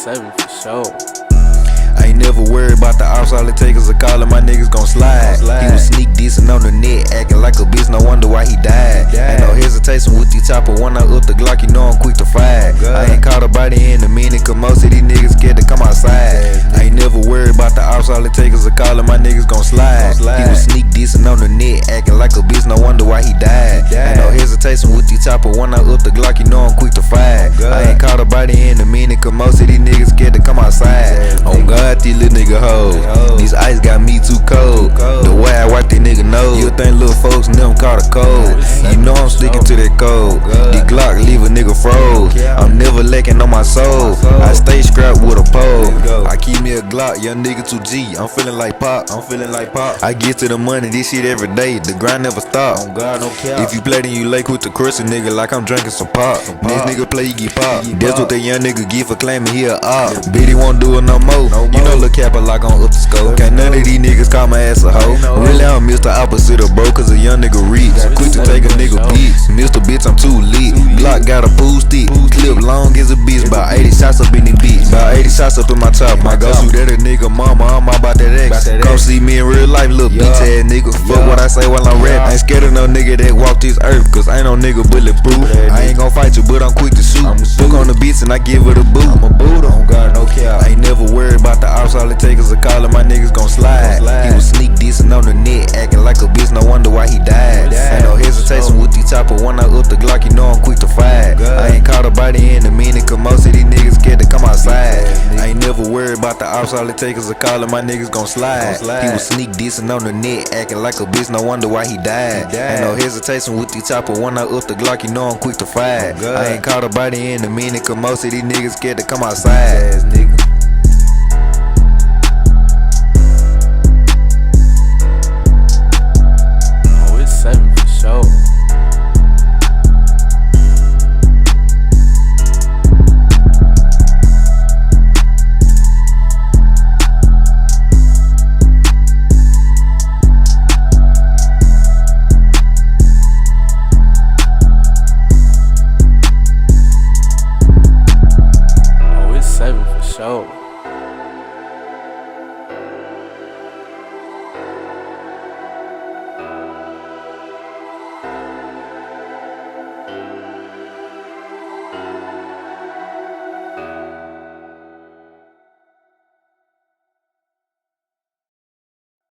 7 for sure. I ain't never worried about the ops, all it take is a call and my niggas gon' slide. He was sneak dissing on the net, acting like a bitch, no wonder why he died. Ain't no hesitation with the chopper, when I up the Glock, you know I'm quick to fire. I ain't caught a body in a minute, cause most of these niggas scared to come outside. I ain't never worried about the ops, all it take is a call and my niggas gon' slide. He was sneak dissing on the net, acting like a bitch, no wonder why he died. Ain't no hesitation with the chopper, when I up the Glock, you know I'm quick to fire. I ain't caught a body in a minute, cause most of these niggas scared to come outside. On God, these little nigga hoes. These ice got me too cold. The way I wipe these nigga nose, you think little folks never caught a cold. You know I'm sticking to that code. The Glock leave a nigga froze. I'm never lacking on my soul. I stay strapped with a pole. I keep me a Glock, young nigga 2G. I'm feeling like Pop. I get to the money, this shit every day. The grind never stop. If you play, then you lake with the crusty nigga like I'm drinking some pop. Next nigga play, you get pop. That's what that young nigga get for claiming he a op. Bitty won't do it no more. You know Lil' Cap like on up the scope. Can't none of these niggas call my ass a hoe. Really I'm Mr. Opposite of bro, cause a young nigga rich. Quick to take a nigga bitch. Mr. Bitch, I'm too lit. Glock got a pool stick. Clip long as a bitch. About 80 shots up in the bitch. About 80 shots up in my top. My go shoot at a nigga mama, I'm all about that X. Come see me in real life, little bitch ass nigga. Fuck what I say while I'm rapping. I ain't scared of no nigga that walk this earth, cause I ain't no nigga bulletproof. I ain't gon' fight you, but I'm quick to shoot. Book on the beats and I give it a boot. I'm a Buddha, on God, no cap. I ain't never worried about the ops, all it take is a call and my niggas gon' slide. He was sneak dissing on the net, acting like a bitch, no wonder why he died. Ain't no hesitation with the chopper, when I up the Glock, you know I'm quick to fire. I ain't caught a body in a minute, cause most of these niggas scared to come outside. I ain't never worried about the ops, all it take is a call and my niggas gon' slide. He was sneak dissing on the net, acting like a bitch, no wonder why he died. Ain't no hesitation with the chopper, when I up the Glock, you know I'm quick to fire. I ain't caught a body in a minute, cause most of these niggas scared to come outside.